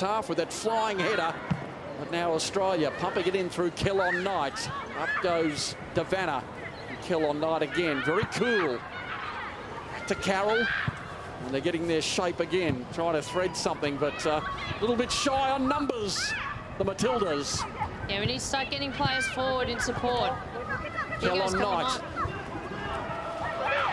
half with that flying header. But now Australia pumping it in through Gill-Knight. Up goes Devanna. Gill-Knight again, very cool. Back to Carroll. And they're getting their shape again, trying to thread something, but a little bit shy on numbers, the Matildas. Yeah, we need to start getting players forward in support. Gill-Knight.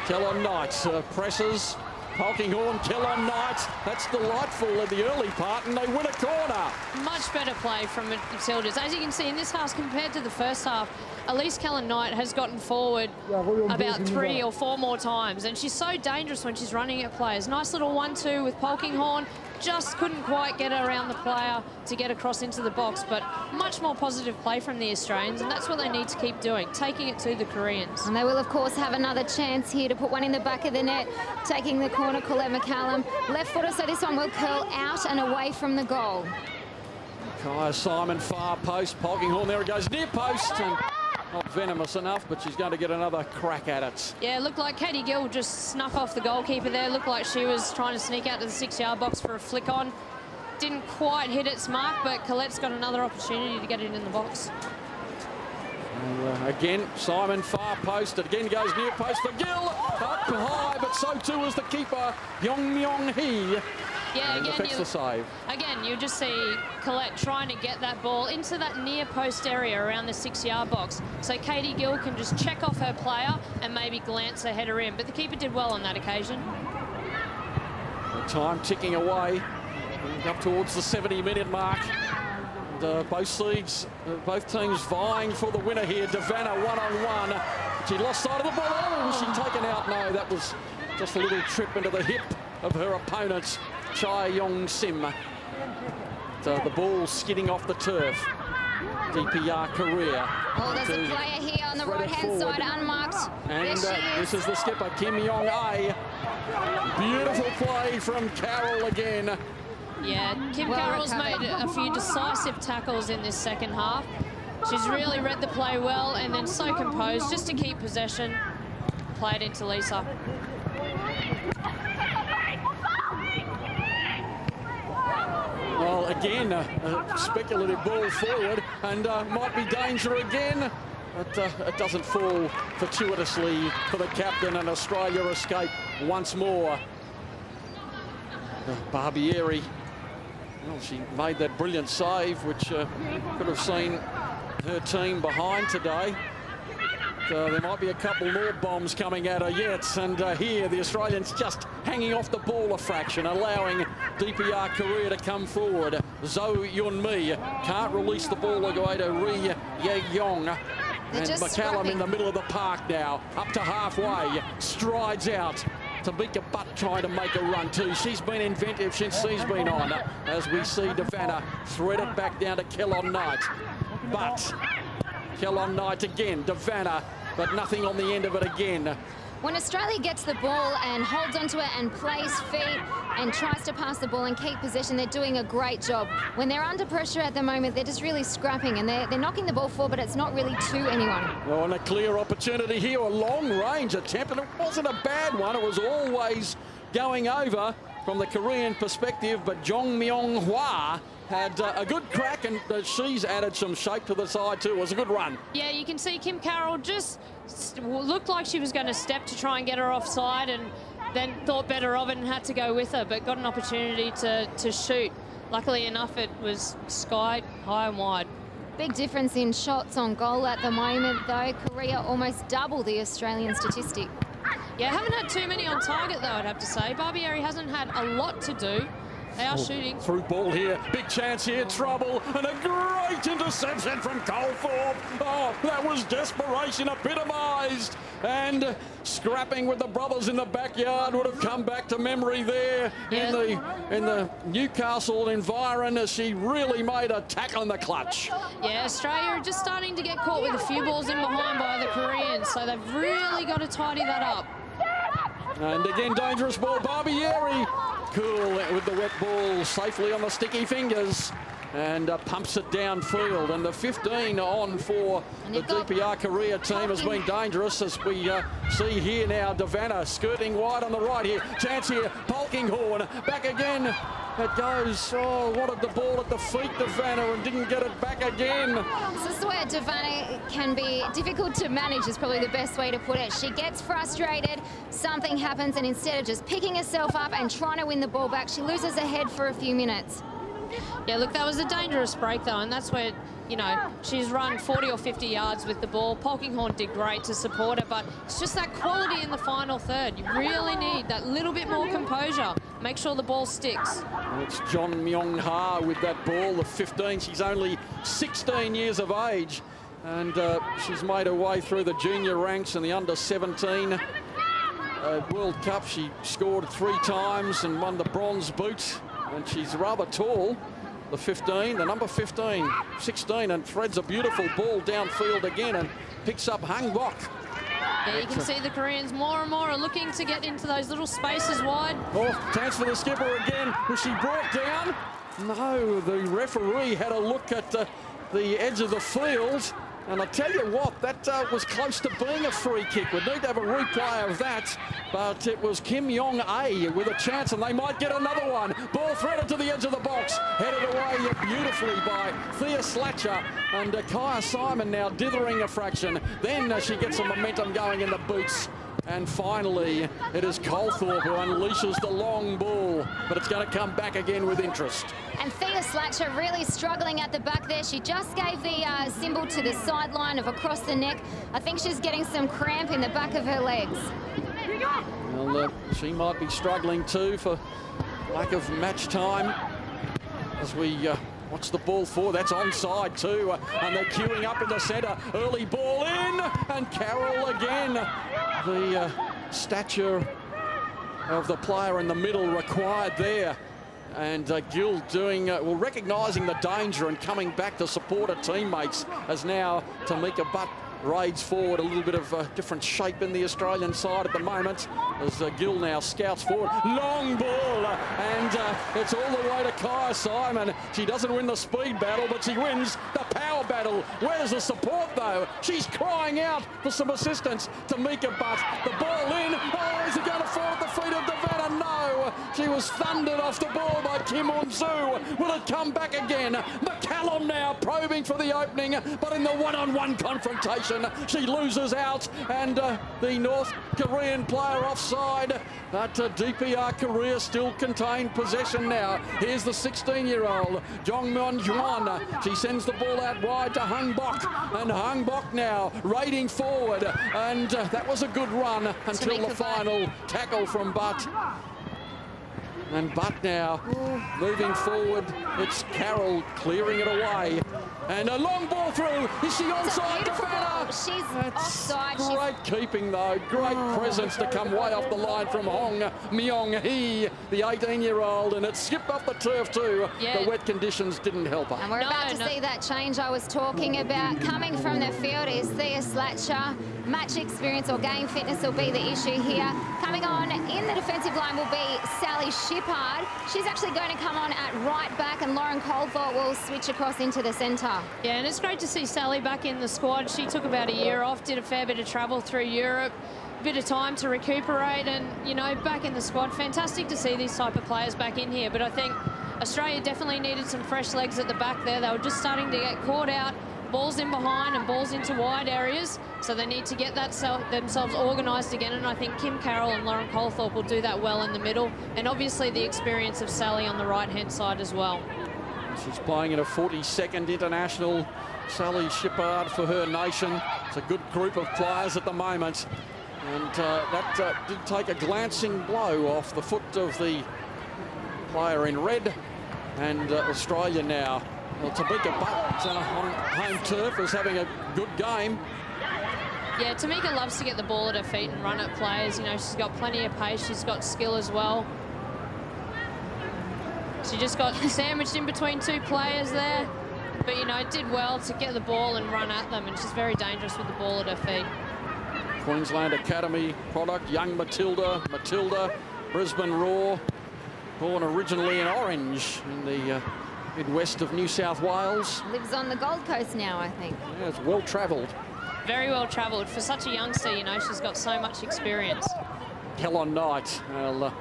Gill-Knight presses. Polkinghorne, Gill-Knight. That's delightful in the early part, and they win a corner. Much better play from the Matildas. As you can see in this half compared to the first half, Elise Gill-Knight has gotten forward about 3 or 4 more times, and she's so dangerous when she's running at players. Nice little 1-2 with Polkinghorne. Just couldn't quite get around the player to get across into the box, but much more positive play from the Australians, and that's what they need to keep doing, taking it to the Koreans. And they will, of course, have another chance here to put one in the back of the net, taking the corner, Colette McCallum. Left footer, so this one will curl out and away from the goal. Kaya Simon, far post. Polkinghorne, there it goes, near post. And not venomous enough, but she's going to get another crack at it. Yeah, it looked like Katie Gill just snuck off the goalkeeper there. Looked like she was trying to sneak out to the 6-yard box for a flick on. Didn't quite hit its mark, but Colette's got another opportunity to get it in the box. Again, Simon, far post. It again goes near post for Gill. Up high, but so too is the keeper, Myung-Hee. Yeah, again, you just see Colette trying to get that ball into that near post area around the 6-yard box. So Katie Gill can just check off her player and maybe glance her header in. But the keeper did well on that occasion. The time ticking away, up towards the 70-minute mark. And, both teams vying for the winner here. Devanna one-on-one. She lost sight of the ball. Oh, was she taken out? No, that was just a little trip into the hip of her opponent, Chai Yong-Sim. The ball skidding off the turf. DPR Korea. Oh, there's a player here on the right-hand side, unmarked. And this is the skipper, Kim Yong-A. Beautiful play from Carroll again. Yeah, Kim Carroll's made a few decisive tackles in this second half. She's really read the play well and then so composed just to keep possession. Play it into Lisa. Well, again, a speculative ball forward and might be danger again. But it doesn't fall fortuitously for the captain, and Australia escape once more. Barbieri, well, she made that brilliant save, which could have seen her team behind today. There might be a couple more bombs coming at her yet, and here the Australians just hanging off the ball a fraction, allowing DPR Korea to come forward. Zhou Yun-Mi can't release the ball away to Ri Ye-Yong. And McCallum in the middle of the park now, up to halfway, strides out. Tamika Butt trying to make a run too. She's been inventive since she's been on, as we see Devanna thread it back down to Gill-Knight. But Gill-Knight again, Devanna, but nothing on the end of it again. When Australia gets the ball and holds onto it and plays feet and tries to pass the ball and keep possession, they're doing a great job. When they're under pressure at the moment, they're just really scrapping and they're knocking the ball forward, but it's not really to anyone. Well, and a clear opportunity here, a long-range attempt, and it wasn't a bad one. It was always going over from the Korean perspective, but Jong Myung-Hwa had a good crack, and she's added some shape to the side too. It was a good run. Yeah, you can see Kim Carroll just looked like she was going to step to try and get her offside, and then thought better of it and had to go with her, but got an opportunity to shoot. Luckily enough, it was sky high and wide. Big difference in shots on goal at the moment, though. Korea almost double the Australian statistic. Yeah, haven't had too many on target, though, I'd have to say. Barbieri hasn't had a lot to do. They are shooting. Through ball here, big chance here, trouble, and a great interception from Cole Thorpe. Oh, that was desperation epitomised. And scrapping with the brothers in the backyard would have come back to memory there in the Newcastle environment, as she really made a tackle in the clutch. Yeah, Australia are just starting to get caught with a few balls in behind by the Koreans, so they've really got to tidy that up. And again, dangerous ball, Barbieri. Cool with the wet ball safely on the sticky fingers, and pumps it downfield. And the 15 on for the DPR Korea team has been dangerous, as we see here now. Devanna skirting wide on the right here. Chance here, Polkinghorne back again. It goes, oh, wanted the ball at the feet, Devana, and didn't get it back again. This is where Devana can be difficult to manage, is probably the best way to put it. She gets frustrated, something happens, and instead of just picking herself up and trying to win the ball back, she loses her head for a few minutes. Yeah, look, that was a dangerous break, though, and that's where, you know, she's run 40 or 50 yards with the ball. Polkinghorne did great to support her, but it's just that quality in the final third. You really need that little bit more composure. Make sure the ball sticks. And it's John Myung-ha with that ball, the 15. She's only 16 years of age, and she's made her way through the junior ranks in the under-17 World Cup. She scored 3 times and won the bronze boot, and she's rather tall. The 15, the number 15, 16, and threads a beautiful ball downfield again and picks up Hang Bok. Yeah, you can see the Koreans more and more are looking to get into those little spaces wide. Oh, chance for the skipper again. Was she brought down? No, the referee had a look at the edge of the field. And I tell you what, that was close to being a free kick. We'd need to have a replay of that. But it was Kim Yong-a with a chance, and they might get another one. Ball threaded to the edge of the box. Headed away beautifully by Thea Slatcher. And Kaya Simon now dithering a fraction. Then she gets some momentum going in the boots. And finally, it is Colthorpe who unleashes the long ball, but it's going to come back again with interest. And Thea Slatcher really struggling at the back there. She just gave the symbol to the sideline of across the neck. I think she's getting some cramp in the back of her legs. Well, she might be struggling too for lack of match time as we watch the ball forward. That's onside too, and they're queuing up in the centre. Early ball in, and Carroll again. The stature of the player in the middle required there. And Gill doing, well, recognising the danger and coming back to support her teammates, as now Tamika Butt raids forward. A little bit of different shape in the Australian side at the moment as Gill now scouts forward. Long ball, and it's all the way to Kaya Simon. She doesn't win the speed battle, but she wins the power battle. Where's the support, though? She's crying out for some assistance. Tamika Butt, the ball in. Oh, is it going to fall at the feet of Devana? No, she was thundered off the ball by Kim Un-soo. Will it come back again? McCallum now probing for the opening, but in the one-on-one confrontation, she loses out, and the North Korean player offside. But DPR Korea still contain possession now. Here's the 16-year-old, Jong Myung-hwan. She sends the ball out wide to Hang Bok, and Hang Bok now raiding forward, and that was a good run until the final tackle from Butt. And Butt now moving forward. It's Carroll clearing it away. And a long ball through. Is she onside, Devana? She's offside. Great keeping, though. Great presence to come way off the line from Hong Myung-hee, the 18-year-old. And it skipped off the turf, too. Yeah. The wet conditions didn't help her. And we're about to see that change I was talking about. Coming from the field is Thea Slatcher. Match experience or game fitness will be the issue here. Coming on in the defensive line will be Sally Shippard. She's actually going to come on at right back, and Lauren Colthorpe will switch across into the centre. Yeah, and it's great to see Sally back in the squad. She took about a year off, did a fair bit of travel through Europe, a bit of time to recuperate, and, you know, back in the squad. Fantastic to see these type of players back in here, but I think Australia definitely needed some fresh legs at the back there. They were just starting to get caught out. Balls in behind and balls into wide areas, so they need to get that themselves organised again, and I think Kim Carroll and Lauren Colthorpe will do that well in the middle, and obviously the experience of Sally on the right-hand side as well. She's playing in a 42nd international, Sally Shippard, for her nation. It's a good group of players at the moment, and that did take a glancing blow off the foot of the player in red, and Australia now. Well, Tamika Butt on home turf is having a good game. Yeah, Tamika loves to get the ball at her feet and run at players. You know, she's got plenty of pace. She's got skill as well. She just got sandwiched in between two players there. But, you know, did well to get the ball and run at them. And she's very dangerous with the ball at her feet. Queensland Academy product, young Matilda, Brisbane Roar. Born originally in Orange in the midwest of New South Wales. Lives on the Gold Coast now, I think. Yeah, it's well travelled. Very well travelled. For such a youngster, you know, she's got so much experience. Helen Knight, well,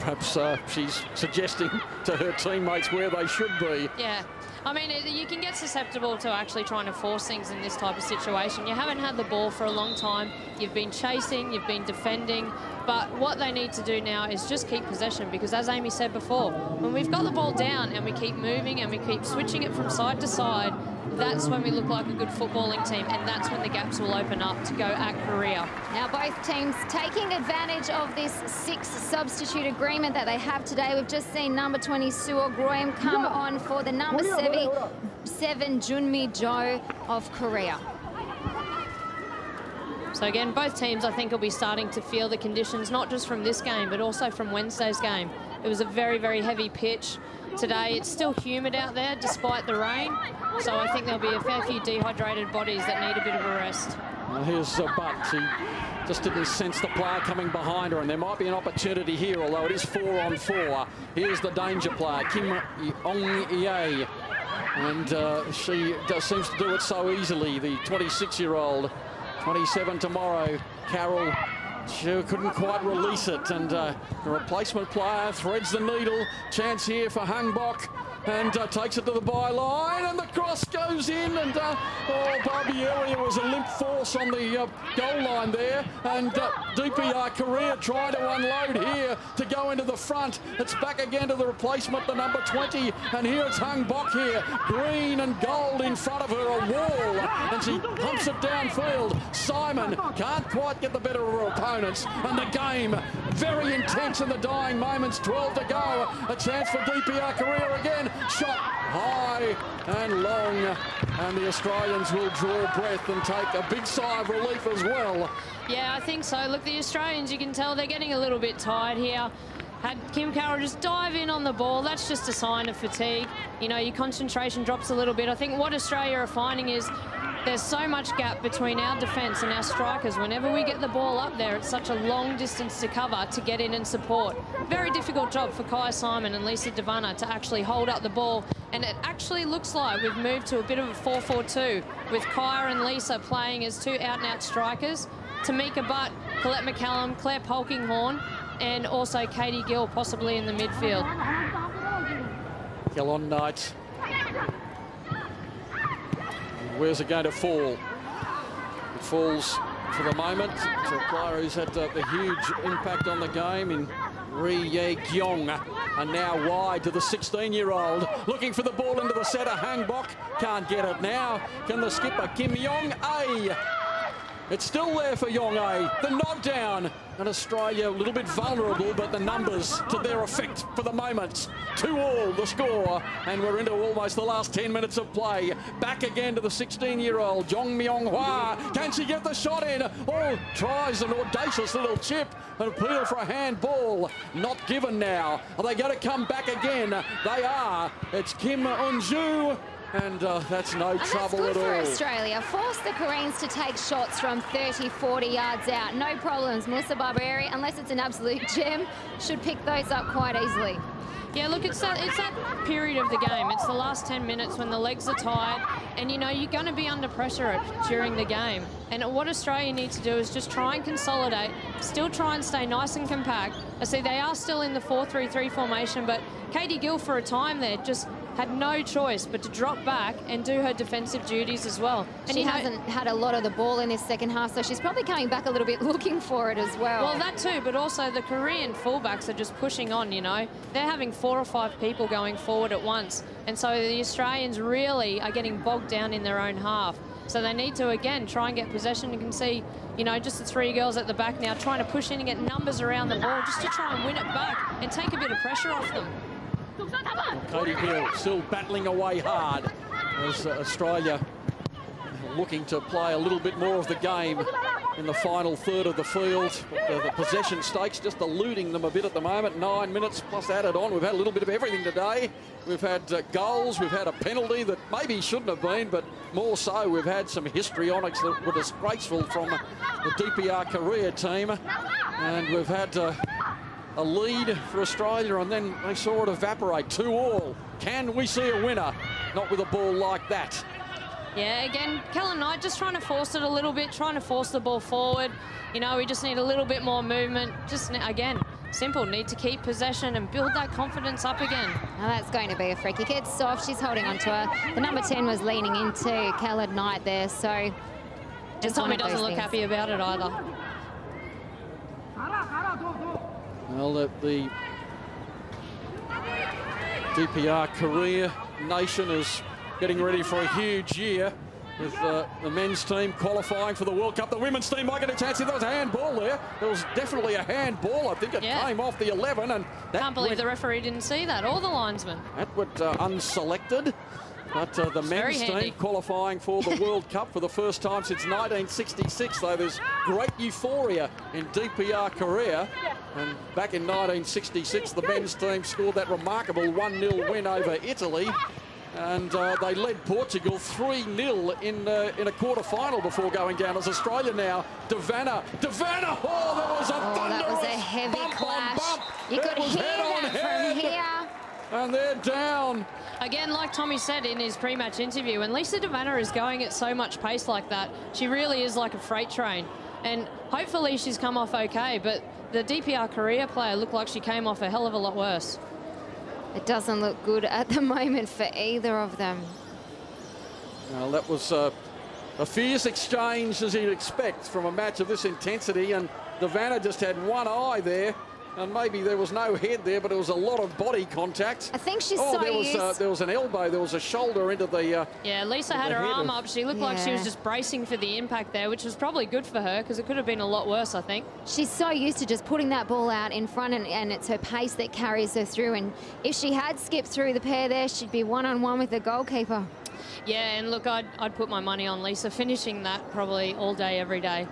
perhaps she's suggesting to her teammates where they should be. Yeah. I mean, you can get susceptible to actually trying to force things in this type of situation. You haven't had the ball for a long time. You've been chasing, you've been defending. But what they need to do now is just keep possession, because as Amy said before, when we've got the ball down and we keep moving and we keep switching it from side to side, that's when we look like a good footballing team, and that's when the gaps will open up to go at Korea. Now both teams taking advantage of this 6 substitute agreement that they have today. We've just seen number 20 Suo Groim come on for the number 7 Junmi Jo of Korea. So again, both teams I think will be starting to feel the conditions, not just from this game but also from Wednesday's game. It was a very, very heavy pitch today. It's still humid out there despite the rain, so I think there'll be a fair few dehydrated bodies that need a bit of a rest. Well, here's Butt. She just didn't sense the player coming behind her, and there might be an opportunity here, although it is 4-on-4. Here's the danger player, Kim Ong-Ye, and she seems to do it so easily, the 26-year-old. 27 tomorrow, Carol. She couldn't quite release it, and the replacement player threads the needle. Chance here for Hangbok, and takes it to the byline, and the cross goes in, and Barbieri was a limp force on the goal line there, and DPR Korea trying to unload here to go into the front. It's back again to the replacement, the number 20, and here it's Hangbok here, green and gold in front of her, a wall, and she pumps it downfield. Simon can't quite get the better of her opponents, and the game very intense in the dying moments. 12 to go, a chance for DPR Korea again. Shot high and long, and the Australians will draw breath and take a big sigh of relief as well. Yeah, I think so. Look, the Australians, you can tell they're getting a little bit tired here. Had Kim Carroll just dive in on the ball, that's just a sign of fatigue. You know, your concentration drops a little bit. I think what Australia are finding is there's so much gap between our defence and our strikers. Whenever we get the ball up there, it's such a long distance to cover to get in and support. Very difficult job for Kai Simon and Lisa Devana to actually hold up the ball. And it actually looks like we've moved to a bit of a 4-4-2 with Kai and Lisa playing as 2 out-and-out strikers. Tamika Butt, Colette McCallum, Claire Polkinghorn, and also Katie Gill possibly in the midfield. Gill on night. Where's it going to fall? It falls for the moment to a player who's had the huge impact on the game in Ri Ye Gyong, and now wide to the 16-year-old, looking for the ball into the centre. Hangbok can't get it now. Can the skipper, Kim Yong-A? It's still there for Yong-A. The nod down, and Australia a little bit vulnerable, but the numbers to their effect for the moment. 2-2 the score, and we're into almost the last 10 minutes of play. Back again to the 16-year-old, Jong Myung-Hwa. Can she get the shot in? Oh, tries an audacious little chip, an appeal for a handball. Not given now. Are they going to come back again? They are. It's Kim Eun-ju. And that's no trouble at all. That's good for Australia. Force the Koreans to take shots from 30, 40 yards out. No problems. Musa Barbieri, unless it's an absolute gem, should pick those up quite easily. Yeah, look, it's that period of the game. It's the last 10 minutes when the legs are tired, and you know you're going to be under pressure during the game. And what Australia needs to do is just try and consolidate, still try and stay nice and compact. I see they are still in the 4-3-3 formation, but Katie Gill for a time there just had no choice but to drop back and do her defensive duties as well. And she hasn't had a lot of the ball in this second half, so she's probably coming back a little bit looking for it as well. Well, that too, but also the Korean fullbacks are just pushing on, you know. They're having 4 or 5 people going forward at once. And so the Australians really are getting bogged down in their own half. So they need to, again, try and get possession. You can see, you know, just the 3 girls at the back now trying to push in and get numbers around the ball just to try and win it back and take a bit of pressure off them. Katie Gill still battling away hard as Australia looking to play a little bit more of the game in the final third of the field. The possession stakes just eluding them a bit at the moment. 9 minutes plus added on. We've had a little bit of everything today. We've had goals. We've had a penalty that maybe shouldn't have been, but more so we've had some histrionics that were disgraceful from the DPR Korea team. And we've had a lead for Australia, and then they saw it evaporate. 2-2. Can we see a winner? Not with a ball like that. Yeah, again, Kellen Knight just trying to force it a little bit, trying to force the ball forward. You know, we just need a little bit more movement. Just, again, Simple, need to keep possession and build that confidence up again. Now that's going to be a free kick. It's soft, she's holding on to her. The number 10 was leaning into Callan Knight there, so just Tommy doesn't look happy about it either. Well, the DPR career nation is getting ready for a huge year with the men's team qualifying for the World Cup. The women's team might get a chance. If there was a handball there, there was definitely a handball. I think it came off the 11. And that can't believe the referee didn't see that, or the linesman. That went unselected. But the men's team qualifying for the World Cup for the first time since 1966, though there's great euphoria in DPR Korea. And back in 1966, the men's team scored that remarkable 1-0 win over Italy. And they led Portugal 3-0 in a quarter-final before going down as Australia now. Devanna, oh, that was a thunderous that was a heavy clash. Bump. You could hear that from here. And they're down. Again, like Tommy said in his pre-match interview, when Lisa Devanna is going at so much pace like that, she really is like a freight train. And hopefully she's come off okay, but the DPR Korea player looked like she came off a hell of a lot worse. It doesn't look good at the moment for either of them. Well, that was a fierce exchange, as you'd expect from a match of this intensity, and Devanna just had one eye there. And maybe there was no head there, but it was a lot of body contact. I think she's there was an elbow, there was a shoulder into the... yeah, Lisa had her arm up. She looked like she was just bracing for the impact there, which was probably good for her because it could have been a lot worse, I think. She's so used to just putting that ball out in front, and it's her pace that carries her through. And if she had skipped through the pair there, she'd be one-on-one with the goalkeeper. Yeah, and look, I'd put my money on Lisa finishing that probably all day, every day.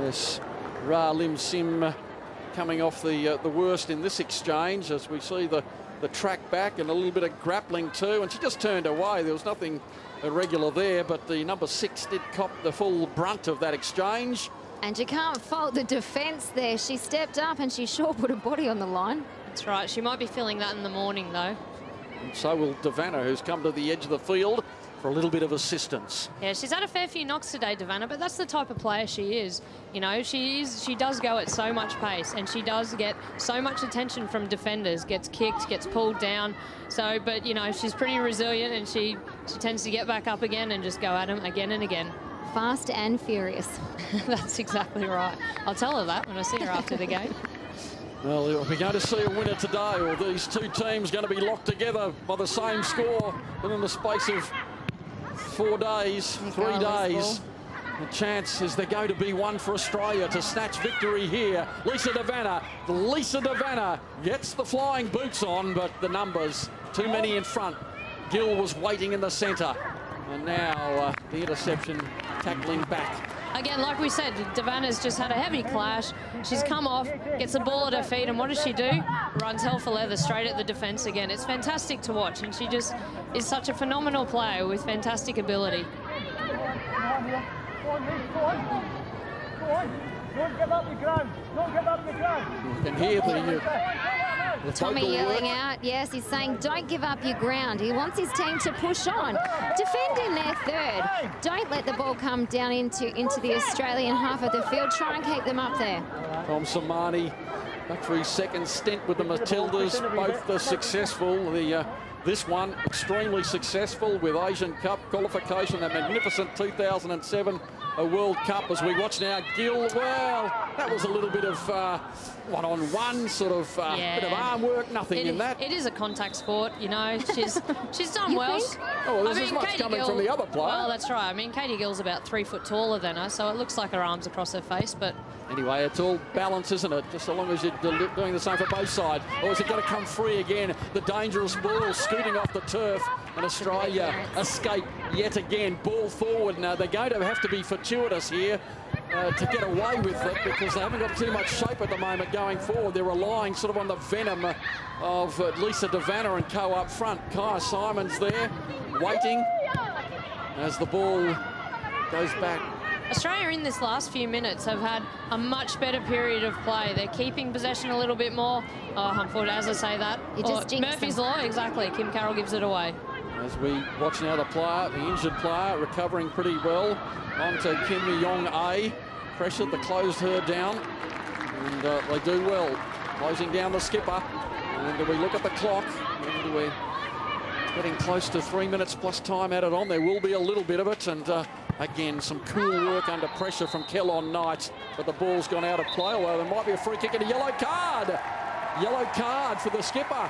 Yes, Ra Lim Sim coming off the worst in this exchange, as we see the track back and a little bit of grappling too, and she just turned away. There was nothing irregular there, but the number 6 did cop the full brunt of that exchange. And you can't fault the defence there. She stepped up and she sure put her body on the line. That's right. She might be feeling that in the morning, though. And so will Devanna, who's come to the edge of the field for a little bit of assistance. Yeah, she's had a fair few knocks today, Devanna, but that's the type of player she is. You know, she does go at so much pace, and she does get so much attention from defenders, gets kicked, gets pulled down. So, but, you know, she's pretty resilient, and she tends to get back up again and just go at them again and again. Fast and furious. That's exactly right. I'll tell her that when I see her after the game. Well, we're going to see a winner today, or these two teams going to be locked together by the same score within the space of 4 days, 3 days. The chance is there going to be one for Australia to snatch victory here. Lisa Devanna gets the flying boots on, but the numbers, too many in front. Gill was waiting in the centre. And now the interception tackling back. Again, like we said, Devanna's just had a heavy clash. She's come off, gets the ball at her feet, and what does she do? Runs hell for leather straight at the defence again. It's fantastic to watch, and she just is such a phenomenal player with fantastic ability. Don't give up the ground. Don't give up the ground. You can hear the Tommy yelling out, yes, he's saying, don't give up your ground. He wants his team to push on. Defend in their third. Don't let the ball come down into the Australian half of the field. Try and keep them up there. Tom Samani, back for his second stint with the Matildas, both successful. This one extremely successful with Asian Cup qualification, a magnificent 2007 World Cup. As we watch now, Gill, well, that was a little bit of one-on-one sort of bit of arm work, nothing in that. It is a contact sport, you know. She's done well. Oh, well, there's as much coming from the other player. Well, that's right. I mean, Katie Gill's about 3 foot taller than her, so it looks like her arms across her face, but... Anyway, it's all balance, isn't it? Just so long as you're doing the same for both sides. Or is it going to come free again? The dangerous ball scooting off the turf, and Australia escape yet again. Ball forward. Now, they're going to have to be fortuitous here to get away with it, because they haven't got too much shape at the moment going forward. They're relying sort of on the venom of Lisa Devanna and co up front. Kaya Simons there, waiting as the ball goes back. Australia in this last few minutes have had a much better period of play. They're keeping possession a little bit more. Oh, unfortunately, as I say that. You just jinxed Murphy's them. Law, exactly. Kim Carroll gives it away. As we watch now the injured player, recovering pretty well. On to Kim Yong-A. pressure that closed her down, and they do well. Closing down the skipper. And we look at the clock, and we're getting close to 3 minutes plus time added on. There will be a little bit of it, and again, some cool work under pressure from Kellon Knight, but the ball's gone out of play, although there might be a free kick and a yellow card. Yellow card for the skipper.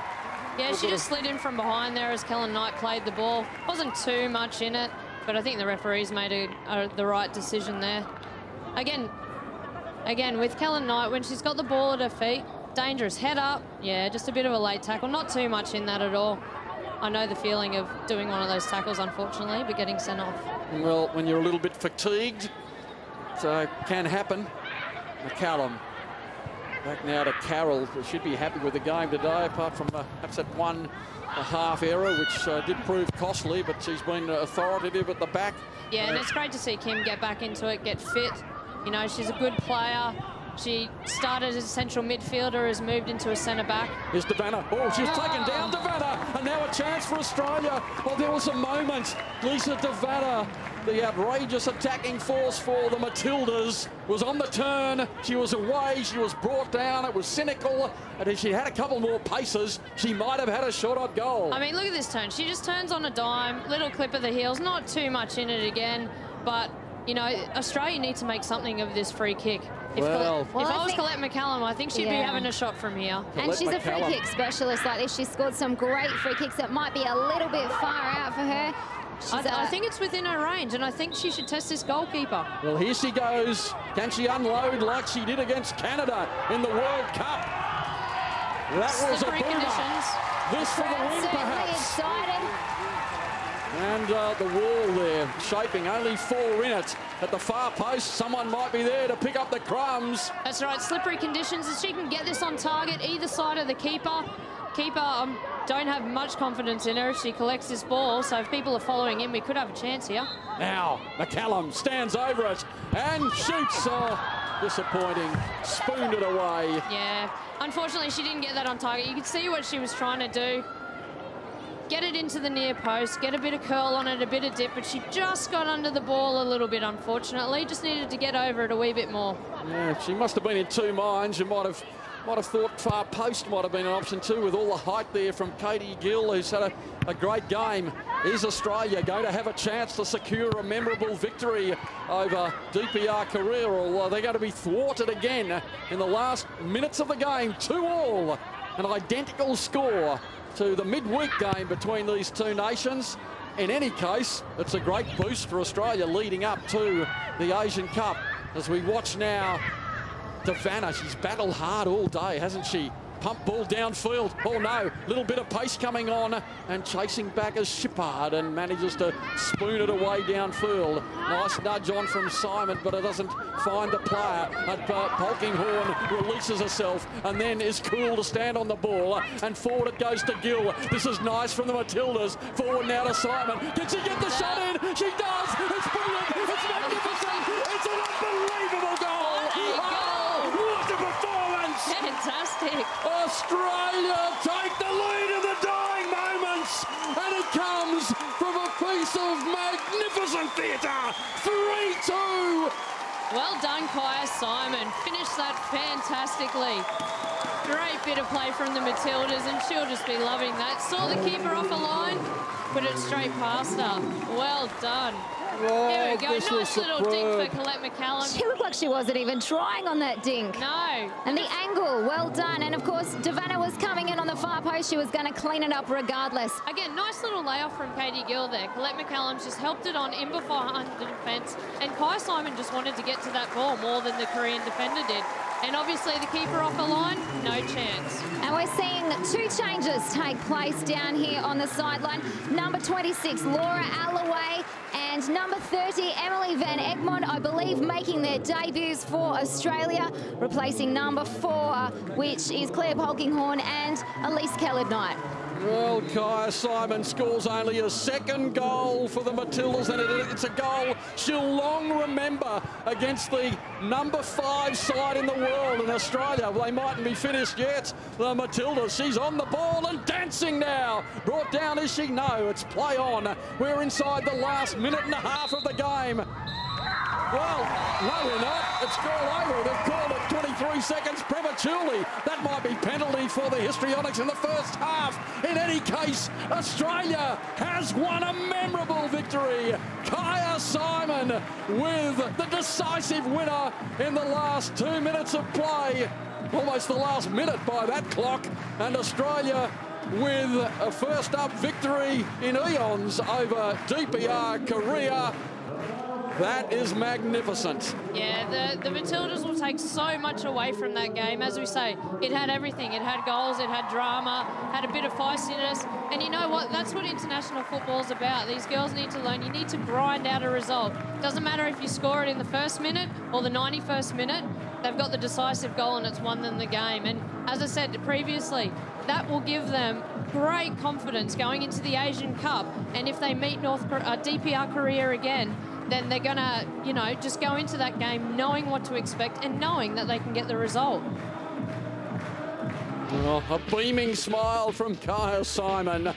Yeah, she just slid in from behind there as Kellon Knight played the ball. Wasn't too much in it, but I think the referees made the right decision there. Again, with Kellon Knight, when she's got the ball at her feet, dangerous. Head up. Yeah, just a bit of a late tackle. Not too much in that at all. I know the feeling of doing one of those tackles, unfortunately, but getting sent off. Well, when you're a little bit fatigued, it can happen. McCallum. Back now to Carroll, who should be happy with the game today, apart from perhaps that 1.5 error, which did prove costly, but she's been authoritative at the back. Yeah, and it's great to see Kim get back into it, get fit. You know, she's a good player. She started as a central midfielder, has moved into a centre-back. Here's Devanna. Oh, she's taken down Devanna, and now a chance for Australia. Oh, there was a moment. Lisa Devanna, the outrageous attacking force for the Matildas, was on the turn. She was away. She was brought down. It was cynical. And if she had a couple more paces, she might have had a shot on goal. I mean, look at this turn. She just turns on a dime, little clip of the heels, not too much in it again, but you know, Australia need to make something of this free kick. If I was Colette McCallum, I think she'd be having a shot from here. And she's a free kick specialist like this. She's scored some great free kicks that might be a little bit far out for her. I think it's within her range, and I think she should test this goalkeeper. Well, here she goes. Can she unload like she did against Canada in the World Cup? That was a boomer. This for the win, perhaps. Exciting. And the wall there, shaping, only 4 in it. At the far post, someone might be there to pick up the crumbs. That's right, slippery conditions. If she can get this on target, either side of the keeper. Don't have much confidence in her if she collects this ball, so if people are following in, we could have a chance here. Now, McCallum stands over it and shoots. Disappointing. Spooned it away. Yeah, unfortunately, she didn't get that on target. You could see what she was trying to do. Get it into the near post, get a bit of curl on it, a bit of dip, but she just got under the ball a little bit, unfortunately. Just needed to get over it a wee bit more. Yeah, she must have been in two minds. You might have thought far post might have been an option too, with all the height there from Katie Gill, who's had a great game. Is Australia going to have a chance to secure a memorable victory over DPR Korea, or are they going to be thwarted again in the last minutes of the game? 2-2, an identical score to the midweek game between these two nations. In any case, it's a great boost for Australia leading up to the Asian Cup. As we watch now, Devanna, she's battled hard all day, hasn't she? Pump ball downfield. Oh no, little bit of pace coming on, and chasing back as Shippard, and manages to spoon it away downfield. Nice nudge on from Simon, but it doesn't find the player. Polkinghorne releases herself and then is cool to stand on the ball, and forward it goes to Gill. This is nice from the Matildas. Forward now to Simon. Can she get the shot in? She does. It's brilliant. It's magnificent. It's an unbelievable goal. What a performance. Fantastic. Australia take the lead in the dying moments, and it comes from a piece of magnificent theatre. 3-2. Well done, Kaya Simon. Finished that fantastically. Great bit of play from the Matildas, and she'll just be loving that. Saw the keeper off a line, put it straight past her. Well done. Whoa, here we go. Nice little dink for Colette McCallum. She looked like she wasn't even trying on that dink. No. And the angle, well done. And of course, Devanna was coming in on the far post. She was going to clean it up regardless. Again, nice little layoff from Katie Gill there. Colette McCallum's just helped it on in behind the defence. And Kai Simon just wanted to get to that ball more than the Korean defender did. And obviously the keeper off the line, no chance. And we're seeing 2 changes take place down here on the sideline. Number 26, Laura Alloway, and number 30, Emily Van Egmond, I believe, making their debuts for Australia, replacing number 4, which is Claire Polkinghorne and Elise Kellard-Knight. Well, Kaya Simon scores only a second goal for the Matildas, and it's a goal she'll long remember against the number 5 side in the world in Australia. Well, they mightn't be finished yet. The Matildas, she's on the ball and dancing now. Brought down, is she? No, it's play on. We're inside the last minute and a half of the game. Well, no, we're not. It's all over. They've called it 23 seconds prematurely. That might be penalty for the histrionics in the first half. In any case, Australia has won a memorable victory. Kaya Simon with the decisive winner in the last 2 minutes of play. Almost the last minute by that clock. And Australia with a first up victory in eons over DPR Korea. That is magnificent. Yeah, the Matildas will take so much away from that game. As we say, it had everything. It had goals, it had drama, had a bit of feistiness. And you know what? That's what international football is about. These girls need to learn. You need to grind out a result. Doesn't matter if you score it in the first minute or the 91st minute. They've got the decisive goal and it's won them the game. And as I said previously, that will give them great confidence going into the Asian Cup. And if they meet DPR Korea again, then they're going to, you know, just go into that game knowing what to expect and knowing that they can get the result. Oh, a beaming smile from Kaya Simon.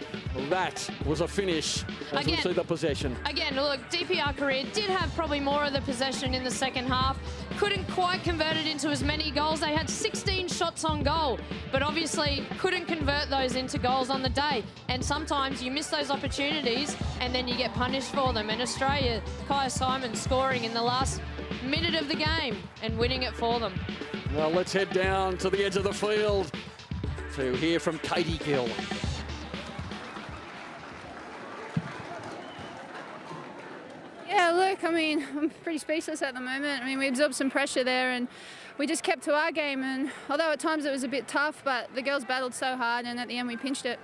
That was a finish as we see the possession. Again, look, DPR Korea did have probably more of the possession in the second half. Couldn't quite convert it into as many goals. They had 16 shots on goal, but obviously couldn't convert those into goals on the day. And sometimes you miss those opportunities and then you get punished for them. And Australia, Kaya Simon scoring in the last minute of the game and winning it for them. Well, let's head down to the edge of the field to hear from Katie Gill. Yeah, look, I mean, I'm pretty speechless at the moment. I mean, we absorbed some pressure there and we just kept to our game. And although at times it was a bit tough, but the girls battled so hard and at the end we pinched it.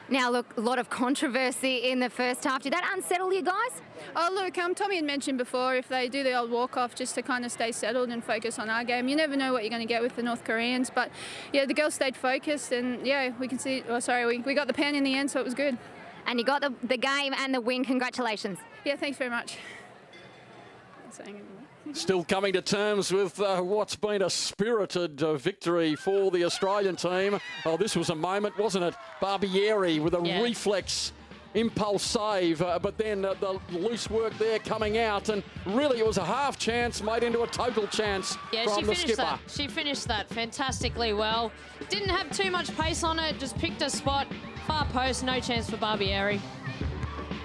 Now, look, a lot of controversy in the first half. Did that unsettle you guys? Oh, look, Tommy had mentioned before if they do the old walk-off just to kind of stay settled and focus on our game. You never know what you're going to get with the North Koreans. But, yeah, the girls stayed focused and, yeah, we can see... Oh, sorry, we got the pen in the end, so it was good. And you got the game and the win. Congratulations. Yeah, thanks very much. Still coming to terms with what's been a spirited victory for the Australian team. Oh, this was a moment, wasn't it? Barbieri with a reflex impulse save, but then the loose work there coming out, and really it was a half chance made into a total chance from the skipper. She finished that fantastically well. Didn't have too much pace on it, just picked a spot, far post, no chance for Barbieri.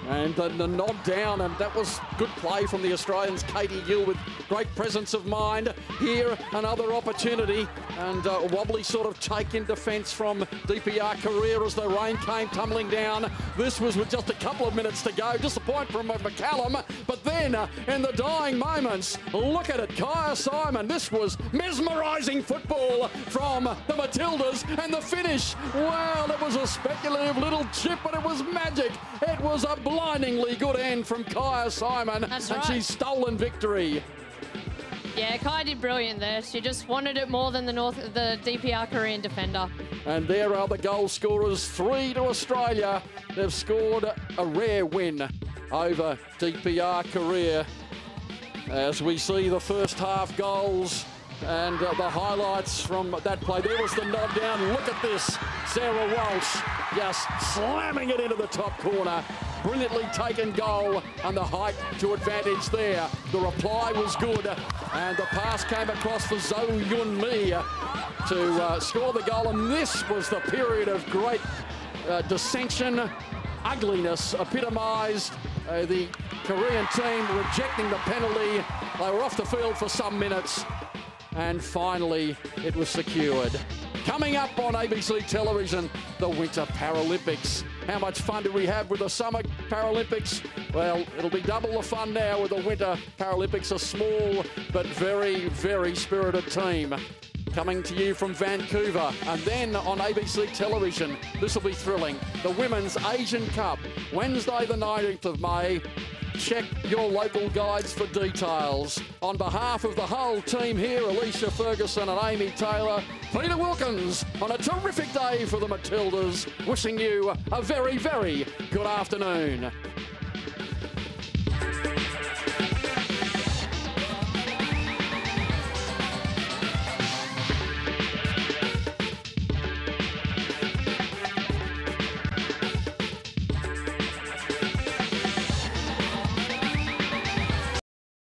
And the nod down, and that was good play from the Australians. Katie Gill with great presence of mind. Here, another opportunity, and a wobbly sort of take in defence from DPR Korea as the rain came tumbling down. This was with just a couple of minutes to go. Just a point from McCallum, but then in the dying moments, look at it, Kaya Simon. This was mesmerising football from the Matildas, and the finish, well, it was a speculative little chip, but it was magic. It was a blindingly good end from Kaya Simon. That's and right. She's stolen victory. Yeah, Kaya did brilliant there. She just wanted it more than the DPR Korean defender. And there are the goal scorers, 3 to Australia. They've scored a rare win over DPR Korea. As we see the first half goals and the highlights from that play. There was the nod down. Look at this. Sarah Walsh just slamming it into the top corner. Brilliantly taken goal, and the height to advantage there. The reply was good, and the pass came across for Zhou Yun Mi to score the goal. And this was the period of great dissension, ugliness epitomised. The Korean team rejecting the penalty. They were off the field for some minutes, and finally it was secured. Coming up on ABC television, the Winter Paralympics. How much fun do we have with the Summer Paralympics? Well, it'll be double the fun now with the Winter Paralympics, a small but very, very spirited team. Coming to you from Vancouver, and then on ABC television, this will be thrilling. The Women's Asian Cup, Wednesday the 19th of May. Check your local guides for details. On behalf of the whole team here, Alicia Ferguson and Amy Taylor, Peter Wilkins, on a terrific day for the Matildas, wishing you a very, very good afternoon.